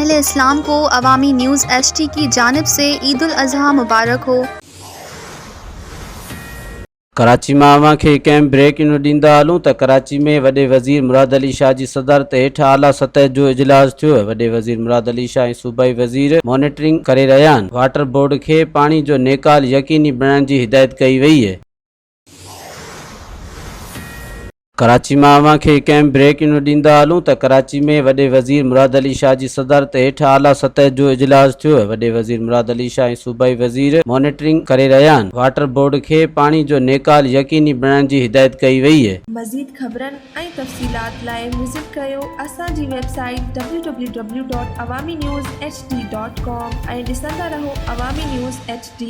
अहले इस्लाम को अवामी न्यूज़ HD की जानिब से ईद उल अज़हा मुबारक हो। कराची में अवां खे कंहिं ब्रेक न्यूज़ ॾींदा हलूं त कराची में वॾे वज़ीर मुराद अली शाह जी सदारत हेठि आला सतह जो इजलास थियो। वॾे वज़ीर मुराद अली शाह ऐं सूबाई वज़ीर मॉनिटरिंग करे रहिया आहिनि। वाटर बोर्ड खे पाणी जो नेकाल यकीनी बणाइण जी हिदायत कई वई आहे। कराची में अवां खे कंहिं ब्रेक न्यूज़ ॾींदा हलूं त कराची में वॾे वज़ीर मुराद अली शाह जी सदारत हेठि आला सतह जो इजलास थियो। वॾे वज़ीर मुराद अली शाह ऐं सूबाई वज़ीर मॉनिटरिंग करे रहिया आहिनि। वाटर बोर्ड खे पाणी जो नेकाल यकीनी बणाइण जी हिदायत कई वई आहे। मज़ीद ख़बरनि ऐं तफ़सीलात लाइ विज़िट कयो असांजी वेबसाइट www.awamiNewsHD.com ऐं ॾिसंदा रहो अवामी न्यूज़ HD।